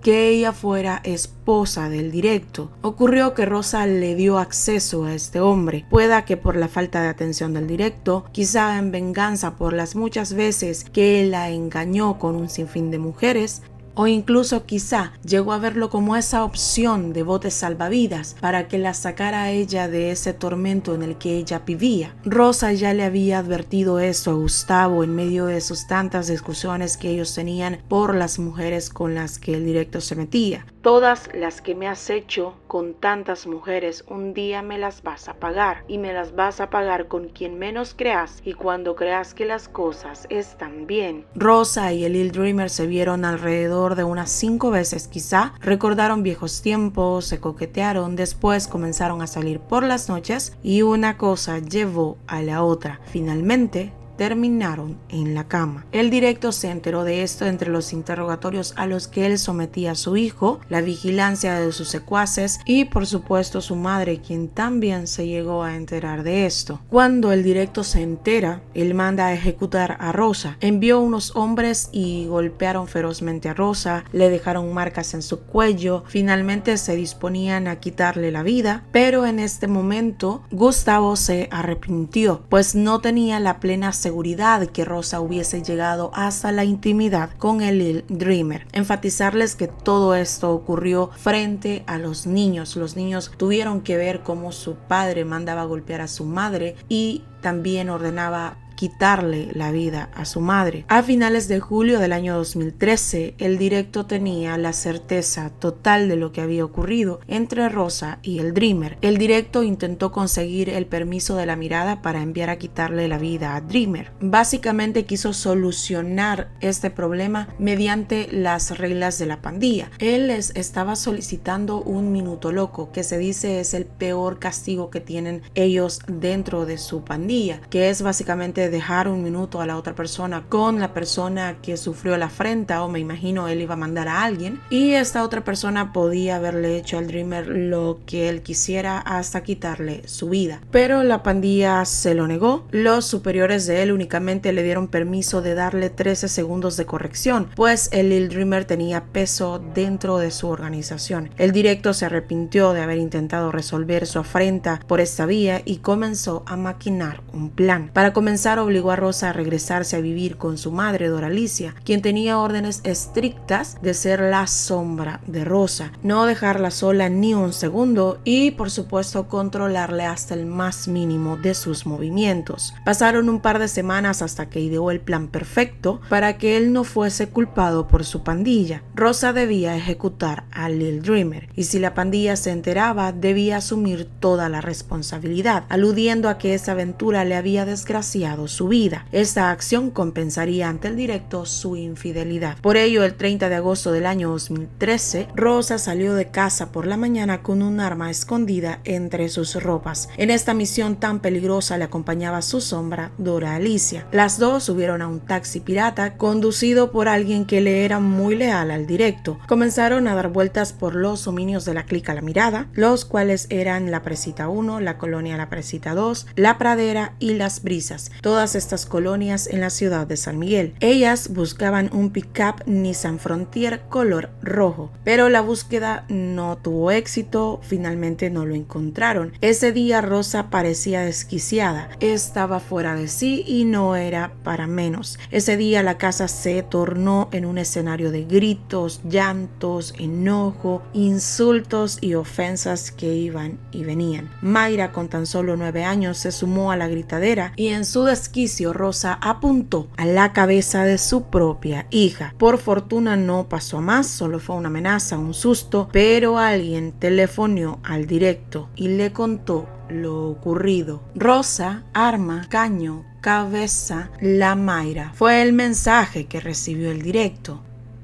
A: que ella fuera esposa del directo. Ocurrió que Rosa le dio acceso a este hombre, pueda que por la falta de atención del directo, quizá en venganza por las muchas veces que él la engañó con un sinfín de mujeres, o incluso quizá llegó a verlo como esa opción de bote salvavidas para que la sacara a ella de ese tormento en el que ella vivía. Rosa ya le había advertido eso a Gustavo en medio de sus tantas discusiones que ellos tenían por las mujeres con las que el directo se metía. Todas las que me has hecho con tantas mujeres, un día me las vas a pagar, y me las vas a pagar con quien menos creas y cuando creas que las cosas están bien. Rosa y el Lil Dreamer se vieron alrededor de unas 5 veces quizá, recordaron viejos tiempos, se coquetearon, después comenzaron a salir por las noches y una cosa llevó a la otra. Finalmente terminaron en la cama. El directo se enteró de esto entre los interrogatorios a los que él sometía a su hijo, la vigilancia de sus secuaces y por supuesto su madre, quien también se llegó a enterar de esto. Cuando el directo se entera, él manda a ejecutar a Rosa. Envió unos hombres y golpearon ferozmente a Rosa, le dejaron marcas en su cuello, finalmente se disponían a quitarle la vida, pero en este momento Gustavo se arrepintió, pues no tenía la plena seguridad que Rosa hubiese llegado hasta la intimidad con el Lil Dreamer. Enfatizarles que todo esto ocurrió frente a los niños. Los niños tuvieron que ver cómo su padre mandaba golpear a su madre y también ordenaba quitarle la vida a su madre. A finales de julio del año 2013, el directo tenía la certeza total de lo que había ocurrido entre Rosa y el Dreamer. El directo intentó conseguir el permiso de la Mirada para enviar a quitarle la vida a Dreamer. Básicamente quiso solucionar este problema mediante las reglas de la pandilla. Él les estaba solicitando un minuto loco, que se dice es el peor castigo que tienen ellos dentro de su pandilla, que es básicamente dejar un minuto a la otra persona con la persona que sufrió la afrenta, o me imagino él iba a mandar a alguien y esta otra persona podía haberle hecho al Dreamer lo que él quisiera hasta quitarle su vida, pero la pandilla se lo negó. Los superiores de él únicamente le dieron permiso de darle 13 segundos de corrección, pues el Lil Dreamer tenía peso dentro de su organización. El directo se arrepintió de haber intentado resolver su afrenta por esta vía y comenzó a maquinar un plan. Para comenzar, obligó a Rosa a regresarse a vivir con su madre Doralicia, quien tenía órdenes estrictas de ser la sombra de Rosa, no dejarla sola ni un segundo y por supuesto controlarle hasta el más mínimo de sus movimientos. Pasaron un par de semanas hasta que ideó el plan perfecto para que él no fuese culpado por su pandilla. Rosa debía ejecutar a Lil Dreamer y si la pandilla se enteraba debía asumir toda la responsabilidad, aludiendo a que esa aventura le había desgraciado arriesgado su vida. Esta acción compensaría ante el directo su infidelidad. Por ello, el 30 de agosto del año 2013, Rosa salió de casa por la mañana con un arma escondida entre sus ropas. En esta misión tan peligrosa le acompañaba su sombra, Dora Alicia. Las dos subieron a un taxi pirata conducido por alguien que le era muy leal al directo. Comenzaron a dar vueltas por los dominios de la clica La Mirada, los cuales eran La Presita 1, la colonia La Presita 2, La Pradera y Las Brisas, todas estas colonias en la ciudad de San Miguel. Ellas buscaban un pick-up Nissan Frontier color rojo, pero la búsqueda no tuvo éxito, finalmente no lo encontraron. Ese día Rosa parecía desquiciada, estaba fuera de sí y no era para menos. Ese día la casa se tornó en un escenario de gritos, llantos, enojo, insultos y ofensas que iban y venían. Mayra, con tan solo 9 años, se sumó a la gritadera y en su desquicio Rosa apuntó a la cabeza de su propia hija. Por fortuna no pasó a más, solo fue una amenaza, un susto, pero alguien telefonó al directo y le contó lo ocurrido. Rosa, arma, caño, cabeza, la Mayra. Fue el mensaje que recibió el directo.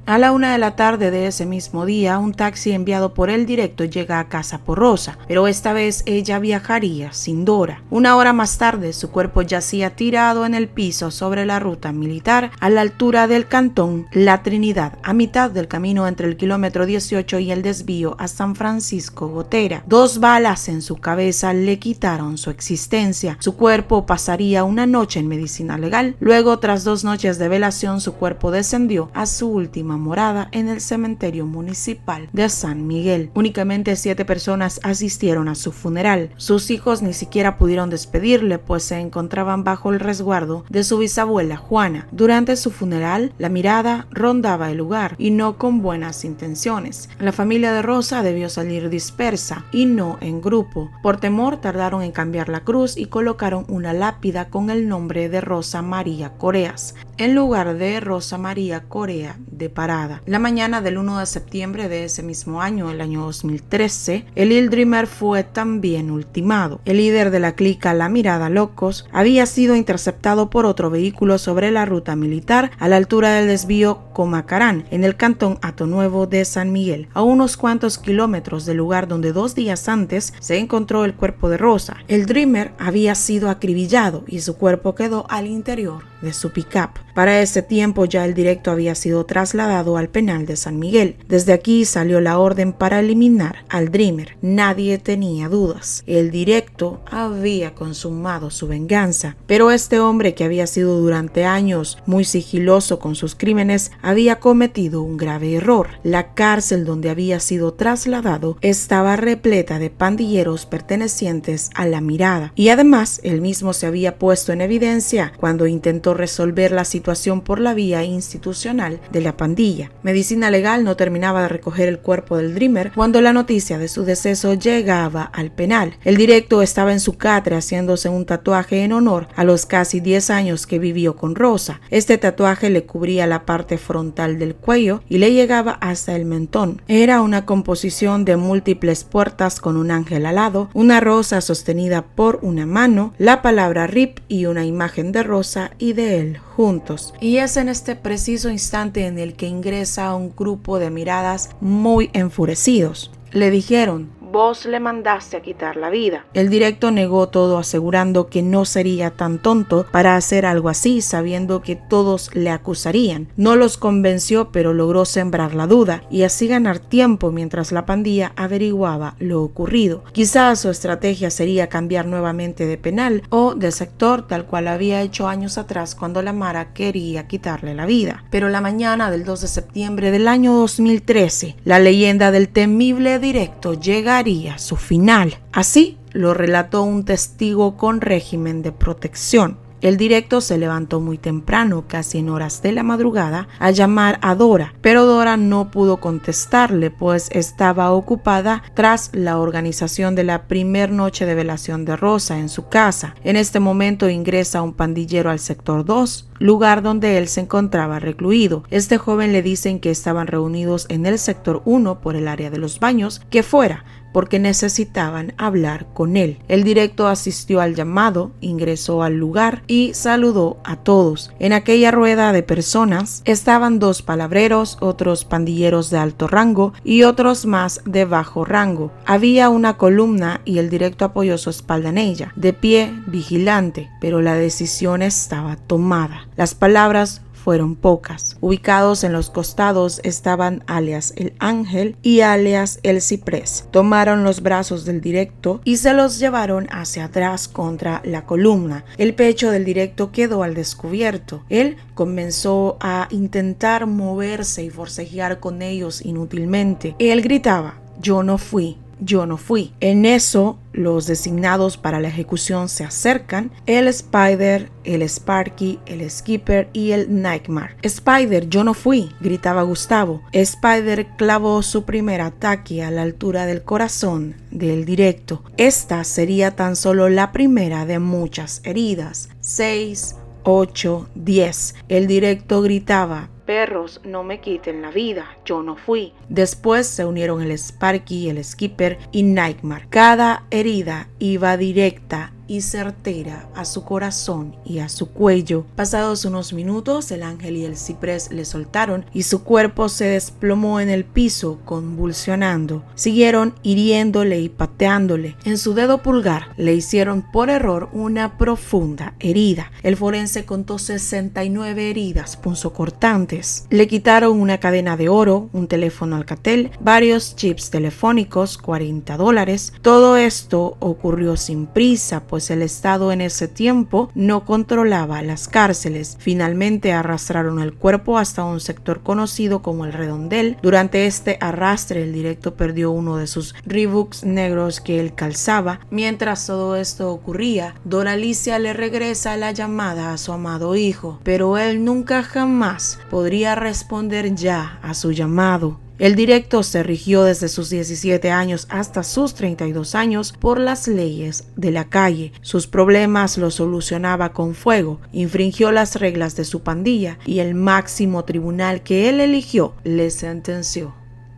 A: A la 1 de la tarde de ese mismo día, un taxi enviado por el directo llega a casa por Rosa, pero esta vez ella viajaría sin Dora. 1 hora más tarde, su cuerpo yacía tirado en el piso sobre la ruta militar a la altura del cantón La Trinidad, a mitad del camino entre el kilómetro 18 y el desvío a San Francisco Gotera. 2 balas en su cabeza le quitaron su existencia. Su cuerpo pasaría una noche en medicina legal. Luego, tras 2 noches de velación, su cuerpo descendió a su última morada en el cementerio municipal de San Miguel. Únicamente 7 personas asistieron a su funeral. Sus hijos ni siquiera pudieron despedirle, pues se encontraban bajo el resguardo de su bisabuela Juana. Durante su funeral, La Mirada rondaba el lugar y no con buenas intenciones. La familia de Rosa debió salir dispersa y no en grupo. Por temor, tardaron en cambiar la cruz y colocaron una lápida con el nombre de Rosa María Coreas, en lugar de Rosa María Corea de Parada. La mañana del 1 de septiembre de ese mismo año, el año 2013, el Il Dreamer fue también ultimado. El líder de la clica La Mirada Locos había sido interceptado por otro vehículo sobre la ruta militar a la altura del desvío Comacarán, en el cantón Atonuevo de San Miguel, a unos cuantos kilómetros del lugar donde 2 días antes se encontró el cuerpo de Rosa. El Dreamer había sido acribillado y su cuerpo quedó al interior de su pick-up. Para ese tiempo ya el directo había sido trasladado al penal de San Miguel. Desde aquí salió la orden para eliminar al Dreamer. Nadie tenía dudas. El directo había consumado su venganza. Pero este hombre, que había sido durante años muy sigiloso con sus crímenes, había cometido un grave error. La cárcel donde había sido trasladado estaba repleta de pandilleros pertenecientes a La Mirada. Y además, él mismo se había puesto en evidencia cuando intentó resolver la situación por la vía institucional de la pandilla. Medicina Legal no terminaba de recoger el cuerpo del Dreamer cuando la noticia de su deceso llegaba al penal. El directo estaba en su catre haciéndose un tatuaje en honor a los casi 10 años que vivió con Rosa. Este tatuaje le cubría la parte frontal del cuello y le llegaba hasta el mentón. Era una composición de múltiples puertas con un ángel alado, una rosa sostenida por una mano, la palabra RIP y una imagen de Rosa y de él juntos. Y es en este preciso instante en el que ingresa un grupo de miradas muy enfurecidos. Le dijeron: vos le mandaste a quitar la vida. El directo negó todo, asegurando que no sería tan tonto para hacer algo así, sabiendo que todos le acusarían. No los convenció, pero logró sembrar la duda y así ganar tiempo mientras la pandilla averiguaba lo ocurrido. Quizás su estrategia sería cambiar nuevamente de penal o de sector, tal cual había hecho años atrás cuando la Mara quería quitarle la vida. Pero la mañana del 2 de septiembre del año 2013, la leyenda del temible directo llega a su final. Así lo relató un testigo con régimen de protección. El directo se levantó muy temprano, casi en horas de la madrugada, a llamar a Dora, pero Dora no pudo contestarle, pues estaba ocupada tras la organización de la primer noche de velación de Rosa en su casa. En este momento ingresa un pandillero al sector 2, lugar donde él se encontraba recluido. Este joven le dicen que estaban reunidos en el sector 1 por el área de los baños, que fuera, porque necesitaban hablar con él. El directo asistió al llamado, ingresó al lugar y saludó a todos. En aquella rueda de personas estaban 2 palabreros, otros pandilleros de alto rango y otros más de bajo rango. Había una columna y el directo apoyó su espalda en ella, de pie, vigilante, pero la decisión estaba tomada. Las palabras fueron pocas. Ubicados en los costados estaban alias el Ángel y alias el Ciprés. Tomaron los brazos del directo y se los llevaron hacia atrás contra la columna. El pecho del directo quedó al descubierto. Él comenzó a intentar moverse y forcejear con ellos inútilmente. Él gritaba: "Yo no fui. Yo no fui". En eso, los designados para la ejecución se acercan: el Spider, el Sparky, el Skipper y el Nightmare. "Spider, yo no fui", gritaba Gustavo. Spider clavó su primer ataque a la altura del corazón del directo. Esta sería tan solo la primera de muchas heridas. 6, 8, 10. El directo gritaba: "Perros, no me quiten la vida, yo no fui". Después se unieron el Sparky, el Skipper y Nightmare. Cada herida iba directa y certera a su corazón y a su cuello. Pasados unos minutos, el Ángel y el Ciprés le soltaron y su cuerpo se desplomó en el piso convulsionando. Siguieron hiriéndole y pateándole. En su dedo pulgar le hicieron por error una profunda herida. El forense contó 69 heridas punzocortantes. Le quitaron una cadena de oro, un teléfono Alcatel, varios chips telefónicos, $40. Todo esto ocurrió sin prisa, pues el Estado en ese tiempo no controlaba las cárceles. Finalmente arrastraron el cuerpo hasta un sector conocido como el Redondel. Durante este arrastre, el directo perdió uno de sus Reeboks negros que él calzaba. Mientras todo esto ocurría, Doralicia le regresa la llamada a su amado hijo, pero él nunca jamás podría responder ya a su llamado. El directo se rigió desde sus 17 años hasta sus 32 años por las leyes de la calle. Sus problemas los solucionaba con fuego, infringió las reglas de su pandilla y el máximo tribunal que él eligió le sentenció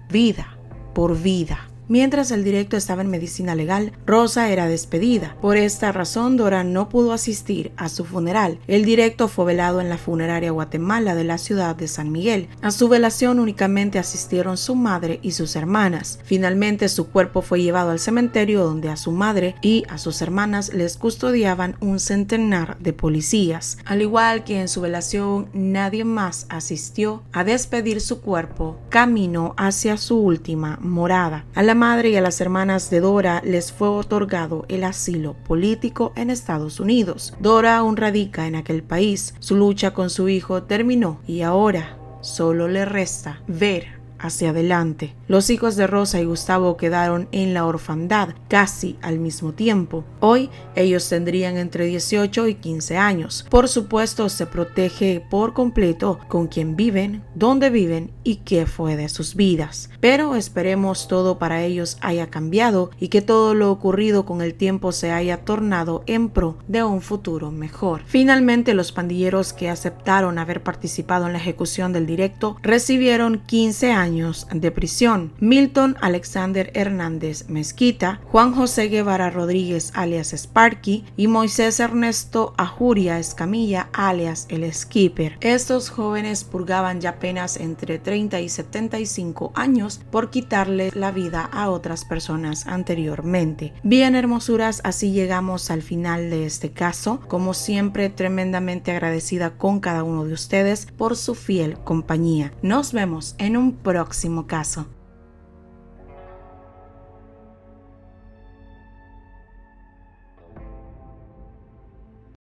A: vida por vida. Mientras el directo estaba en medicina legal, Rosa era despedida. Por esta razón, Dora no pudo asistir a su funeral. El directo fue velado en la funeraria Guatemala de la ciudad de San Miguel. A su velación únicamente asistieron su madre y sus hermanas. Finalmente, su cuerpo fue llevado al cementerio, donde a su madre y a sus hermanas les custodiaban un centenar de policías. Al igual que en su velación, nadie más asistió a despedir su cuerpo camino hacia su última morada. A la madre y a las hermanas de Dora les fue otorgado el asilo político en Estados Unidos. Dora aún radica en aquel país. Su lucha con su hijo terminó y ahora solo le resta ver hacia adelante. Los hijos de Rosa y Gustavo quedaron en la orfandad casi al mismo tiempo. Hoy ellos tendrían entre 18 y 15 años. Por supuesto, se protege por completo con quién viven, dónde viven y qué fue de sus vidas. Pero esperemos todo para ellos haya cambiado y que todo lo ocurrido con el tiempo se haya tornado en pro de un futuro mejor. Finalmente, los pandilleros que aceptaron haber participado en la ejecución del directo recibieron 15 años de prisión. Milton Alexander Hernández Mezquita, Juan José Guevara Rodríguez alias Sparky y Moisés Ernesto Ajuria Escamilla alias el Skipper. Estos jóvenes purgaban ya penas entre 30 y 75 años por quitarle la vida a otras personas anteriormente. Bien, hermosuras, así llegamos al final de este caso. Como siempre, tremendamente agradecida con cada uno de ustedes por su fiel compañía. Nos vemos en un próximo caso.